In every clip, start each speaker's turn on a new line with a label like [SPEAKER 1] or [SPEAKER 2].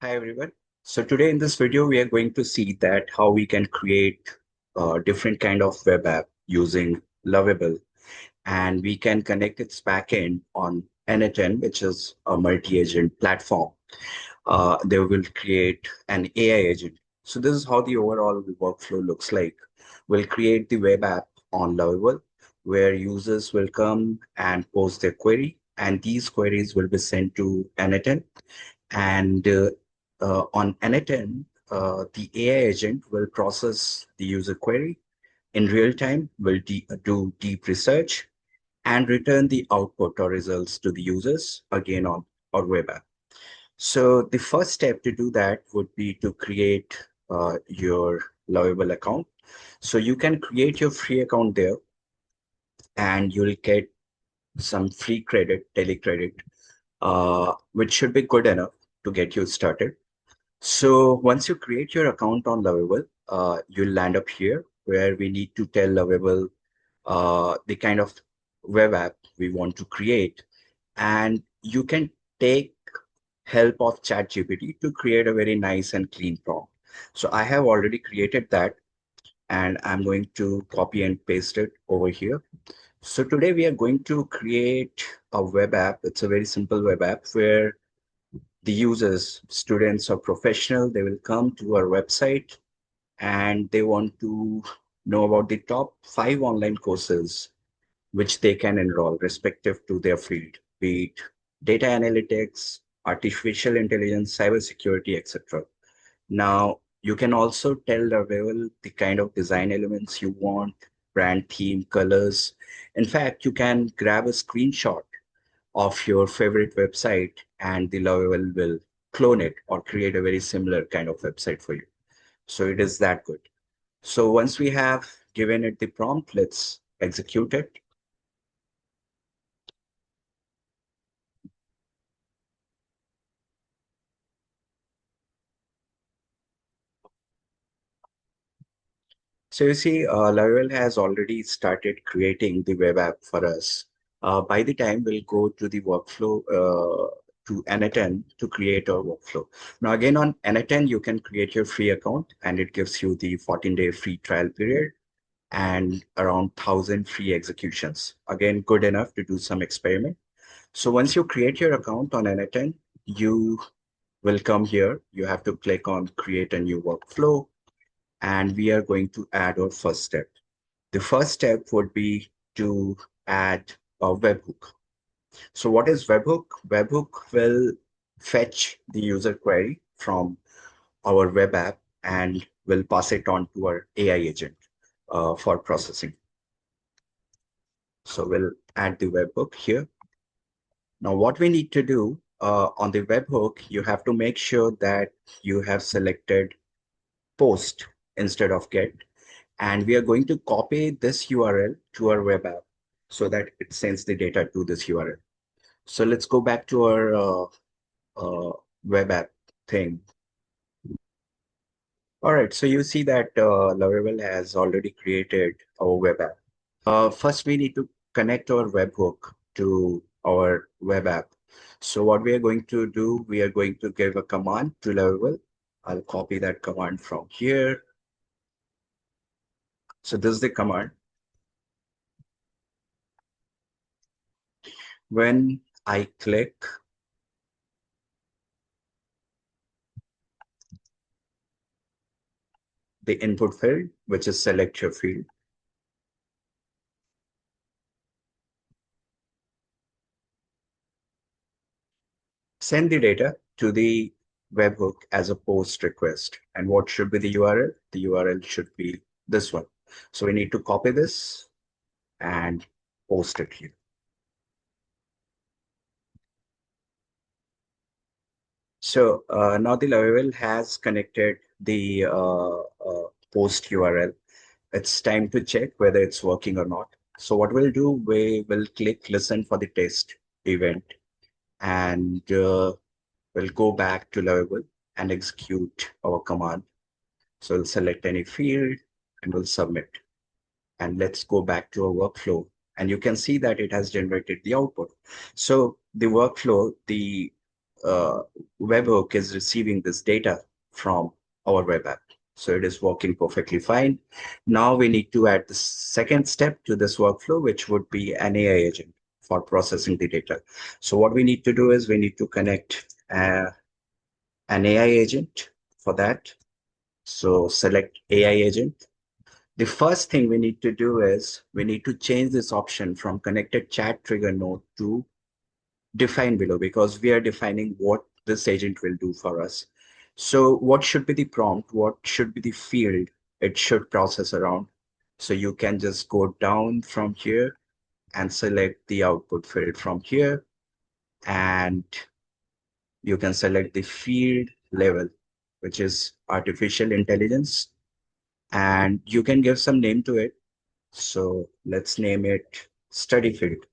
[SPEAKER 1] Hi everyone. So today in this video, we are going to see that how we can create a different kind of web app using Lovable, and we can connect its backend on n8n, which is a multi-agent platform. They will create an AI agent. So this is how the overall workflow looks like. We'll create the web app on Lovable, where users will come and post their query, and these queries will be sent to n8n, and on n8n, the AI agent will process the user query in real time, will do deep research, and return the output or results to the users again on our web app. So the first step to do that would be to create your Lovable account. So you can create your free account there, and you'll get some free credit, daily credit, which should be good enough to get you started. So once you create your account on Lovable, you'll land up here where we need to tell Lovable the kind of web app we want to create. And you can take help of ChatGPT to create a very nice and clean prompt. So I have already created that, and I'm going to copy and paste it over here. So today we are going to create a web app. It's a very simple web app where the users, students or professional, they will come to our website and they want to know about the top 5 online courses which they can enroll respective to their field, be it data analytics, artificial intelligence, cybersecurity, etc. Now, you can also tell Laravel the kind of design elements you want, brand theme, colors. In fact, you can grab a screenshot of your favorite website, and the Lovable will clone it or create a very similar kind of website for you. So it is that good. So once we have given it the prompt, let's execute it. So you see, Lovable has already started creating the web app for us. By the time we'll go to the workflow to n8n to create our workflow. Now again on n8n, you can create your free account and it gives you the 14-day free trial period and around 1,000 free executions. Again, good enough to do some experiment. So once you create your account on n8n, you will come here. You have to click on create a new workflow, and we are going to add our first step. The first step would be to add a webhook. So what is webhook? Webhook will fetch the user query from our web app and will pass it on to our AI agent for processing. So we'll add the webhook here. Now what we need to do on the webhook, you have to make sure that you have selected post instead of get. And we are going to copy this URL to our web app so that it sends the data to this URL. So let's go back to our web app thing. All right, so you see that Lovable has already created our web app. First, we need to connect our webhook to our web app. So what we are going to do, we are going to give a command to Lovable. I'll copy that command from here. So this is the command. When I click the input field, which is select your field, send the data to the webhook as a post request. And what should be the URL? The URL should be this one. So we need to copy this and post it here. So now the Lovable has connected the post URL. It's time to check whether it's working or not. So what we'll do, we will click listen for the test event, and we'll go back to Lovable and execute our command. So we'll select any field and we'll submit. And let's go back to our workflow. And you can see that it has generated the output. So the workflow, the uh, webhook is receiving this data from our web app. So it is working perfectly fine. Now we need to add the second step to this workflow, which would be an AI agent for processing the data. So what we need to do is we need to connect an AI agent for that. So select AI agent. The first thing we need to do is we need to change this option from connected chat trigger node to define below, because we are defining what this agent will do for us. So what should be the prompt? What should be the field it should process around? So you can just go down from here and select the output field from here, and you can select the field level, which is artificial intelligence, and you can give some name to it. So let's name it study field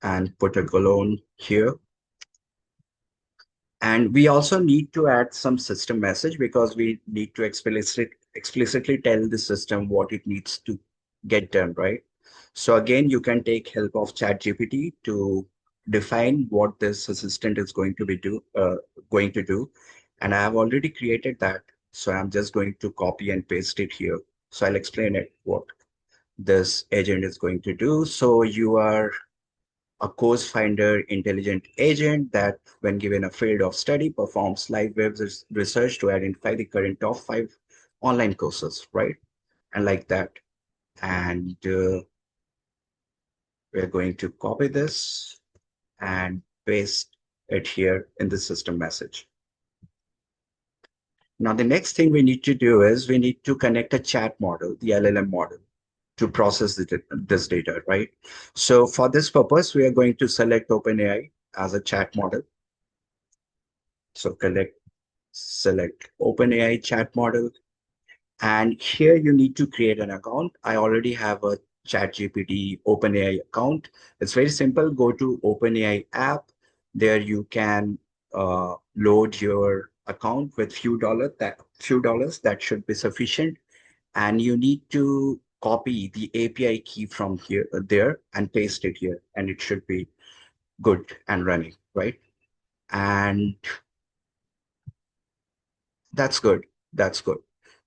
[SPEAKER 1] and put a colon here. And we also need to add some system message, because we need to explicitly tell the system what it needs to get done, right? So again, you can take help of ChatGPT to define what this assistant is going to do. And I have already created that. So I'm just going to copy and paste it here. So I'll explain it what this agent is going to do. So you are a course finder intelligent agent that, when given a field of study, performs live web research to identify the current top 5 online courses, right? And like that. And we're going to copy this and paste it here in the system message. Now, the next thing we need to do is we need to connect a chat model, the LLM model, to process this data, right? So for this purpose, we are going to select OpenAI as a chat model. So select OpenAI chat model. And here you need to create an account. I already have a ChatGPT OpenAI account. It's very simple. Go to OpenAI app. There you can load your account with few dollars. That should be sufficient. And you need to copy the API key from here there and paste it here, and it should be good and running, right? And that's good. That's good.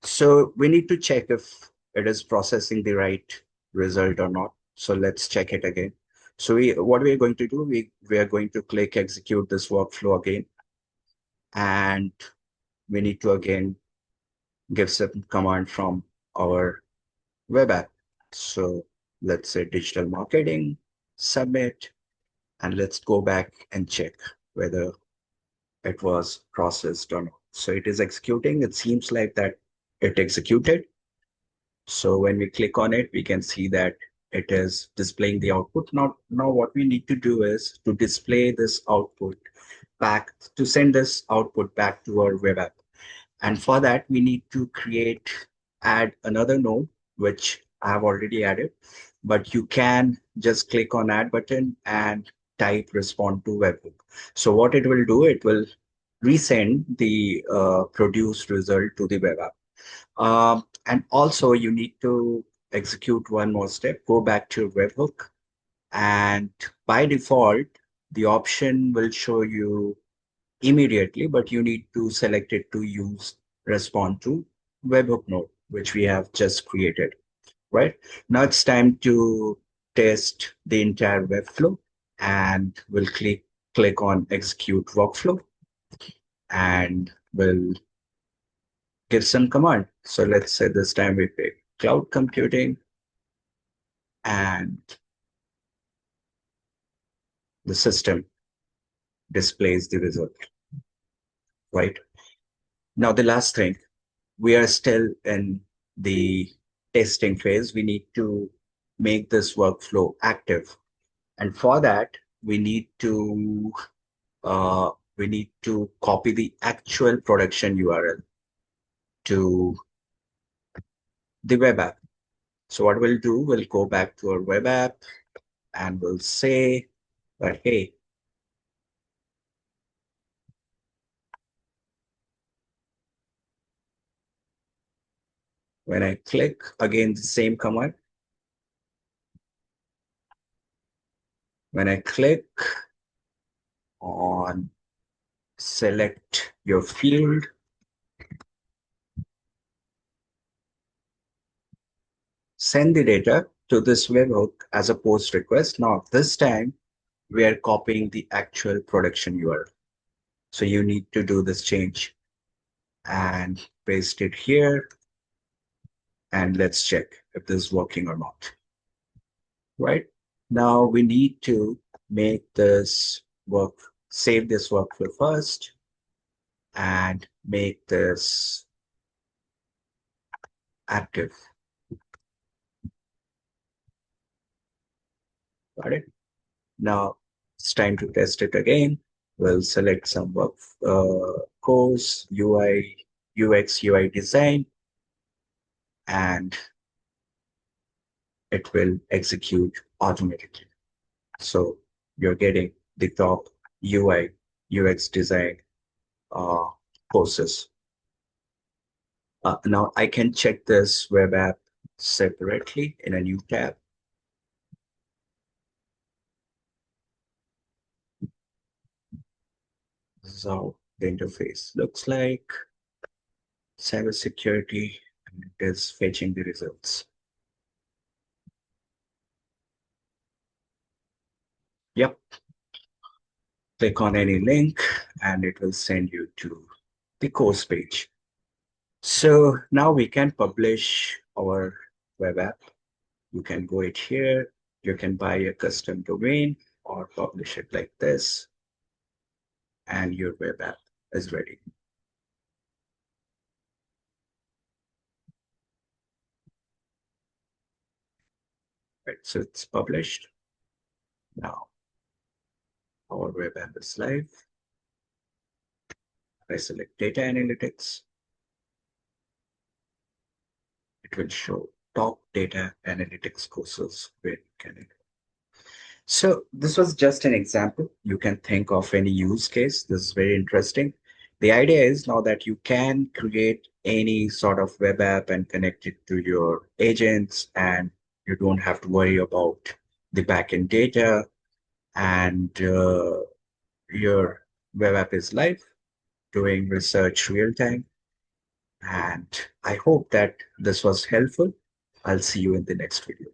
[SPEAKER 1] So we need to check if it is processing the right result or not. So let's check it again. So what we are going to do, we are going to click execute this workflow again. And we need to again give some command from our web app. So let's say digital marketing, submit, and let's go back and check whether it was processed or not. So it is executing. It seems like that it executed. So when we click on it, we can see that it is displaying the output. Now what we need to do is to display this output back, to send this output back to our web app. And for that, we need to add another node, which I have already added, but you can just click on add button and type respond to webhook. So what it will do, it will resend the produced result to the web app. And also you need to execute one more step, go back to webhook, and by default, the option will show you immediately, but you need to select it to use respond to webhook node, which we have just created, right? Now it's time to test the entire webflow, and we'll click on execute workflow, and we'll give some command. So let's say this time we pick cloud computing, and the system displays the result, right? Now, the last thing, we are still in the testing phase. We need to make this workflow active. And for that, we need to uh, copy the actual production URL to the web app. So what we'll do, we'll go back to our web app and we'll say that, hey, when I click again the same command, When I click on select your field, send the data to this webhook as a post request. Now, this time we are copying the actual production URL. So you need to do this change and paste it here. And let's check if this is working or not. Right? Now we need to make this work, save this workflow first and make this active. Got it? Now it's time to test it again. We'll select some work course, UI, UX, UI design, and it will execute automatically. So you're getting the top UI, UX design uh, courses. Now I can check this web app separately in a new tab. This is how the interface looks like. Cybersecurity, and it is fetching the results. Yep, click on any link and it will send you to the course page. So now we can publish our web app. You can go it here. You can buy a custom domain or publish it like this, and your web app is ready. Right, so it's published. Now our web app is live. I select data analytics. It will show top data analytics courses where you can. So this was just an example. You can think of any use case. This is very interesting. The idea is now that you can create any sort of web app and connect it to your agents, and you don't have to worry about the backend data, and your web app is live doing research real time. And I hope that this was helpful. I'll see you in the next video.